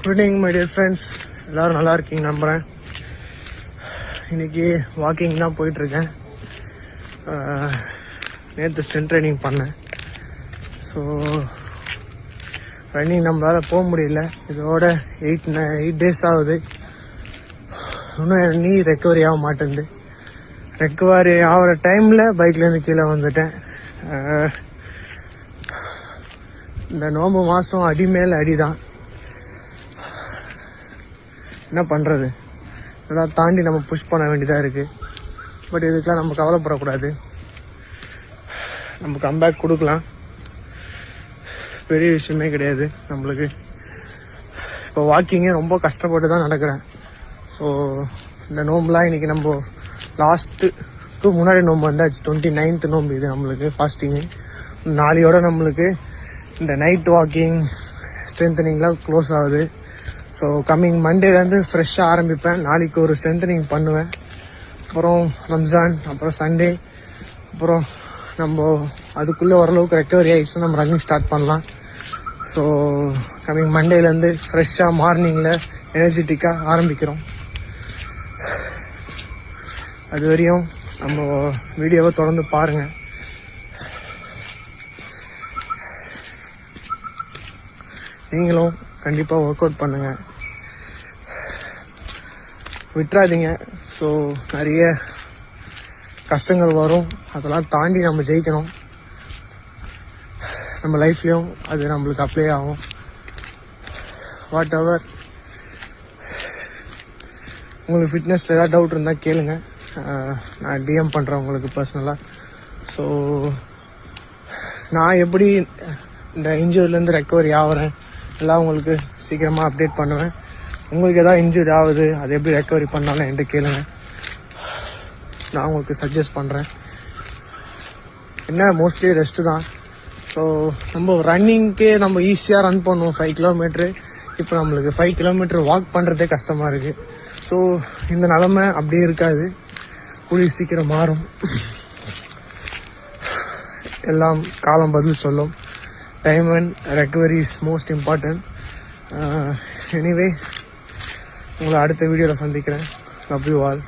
Good evening my dear friends, எல்லோரும் நல்லா இருக்கீங்க நம்புகிறேன். இன்றைக்கி வாக்கிங் தான் போயிட்டுருக்கேன். நேற்று ஸ்ட்ரென்த் ட்ரைனிங் பண்ணேன். ஸோ ரன்னிங் நம்மளால் போக முடியல. இதோட 8 days ஆகுது. இன்னும் என் நீ ரெக்கவரி ஆக மாட்டேங்குது. ரெக்கவரி ஆகிற டைமில் பைக்லேருந்து கீழே வந்துட்டேன். இந்த நோம்பு மாதம் அடி மேலே அடி தான். என்ன பண்ணுறது, இதெல்லாம் தாண்டி நம்ம புஷ் பண்ண வேண்டியதாக இருக்குது. பட் இதுக்கெலாம் நம்ம கவலைப்படக்கூடாது. நம்ம கம்பேக் கொடுக்கலாம், பெரிய விஷயமே கிடையாது நம்மளுக்கு. இப்போ வாக்கிங்கே ரொம்ப கஷ்டப்பட்டு தான் நடக்கிறேன். ஸோ இந்த நோம்புலாம் இன்றைக்கி நம்ம லாஸ்ட்டு முன்னாடி நோம்பு வந்தாச்சு. 29th நோம்பு இது நம்மளுக்கு ஃபாஸ்டிங்கு. நாளையோட நம்மளுக்கு இந்த நைட் வாக்கிங் ஸ்ட்ரென்தனிங்லாம் க்ளோஸ் ஆகுது. ஸோ கம்மிங் மண்டேலேருந்து ஃப்ரெஷ்ஷாக ஆரம்பிப்பேன். நாளைக்கு ஒரு ஸ்ட்ரென்தனிங் பண்ணுவேன். அப்புறம் ரம்ஜான், அப்புறம் சண்டே, அப்புறம் நம்ம அதுக்குள்ளே ஓரளவுக்கு ரெக்கவரி ஆகிடுச்சுன்னா நம்ம ரன்னிங் ஸ்டார்ட் பண்ணலாம். ஸோ கம்மிங் மண்டேலேருந்து ஃப்ரெஷ்ஷாக மார்னிங்கில் எனர்ஜெட்டிக்காக ஆரம்பிக்கிறோம். அது வரையும் நம்ம வீடியோவை தொடர்ந்து பாருங்கள். நீங்களும் கண்டிப்பாக ஒர்க் அவுட் பண்ணுங்கள், விட்டுறாதீங்க. ஸோ நிறைய கஷ்டங்கள் வரும், அதெல்லாம் தாண்டி நம்ம ஜெயிக்கணும். நம்ம லைஃப்லேயும் அது நம்மளுக்கு அப்ளை ஆகும். வாட் எவர் உங்களுக்கு ஃபிட்னஸில் ஏதாவது டவுட் இருந்தால் கேளுங்க, நான் டிஎம் பண்ணுறேன் உங்களுக்கு பர்சனலாக. ஸோ நான் எப்படி இந்த இன்ஜூரிலேருந்து ரெக்கவரி ஆகிறேன் எல்லாம் உங்களுக்கு சீக்கிரமாக அப்டேட் பண்ணுவேன். உங்களுக்கு எதாவது இன்ஜூரி ஆகுது, அது எப்படி ரெக்கவரி பண்ணாலும் என்கிட்ட கேளுங்க, நான் உங்களுக்கு சஜஸ்ட் பண்ணுறேன். என்ன மோஸ்ட்லி ரெஸ்ட்டு தான். ஸோ நம்ம ரன்னிங்க்கே நம்ம ஈஸியாக ரன் பண்ணுவோம் 5 kilometers. இப்போ நம்மளுக்கு 5 kilometers வாக் பண்ணுறதே கஷ்டமாக இருக்குது. ஸோ இந்த நிலமை அப்படியே இருக்காது, கூடிய சீக்கிரம் மாறும். எல்லாம் காலம் பதில் சொல்லும். Time and recovery is most important. Anyway உங்களை அடுத்த வீடியோவில் சந்திக்கிறேன். Love you all.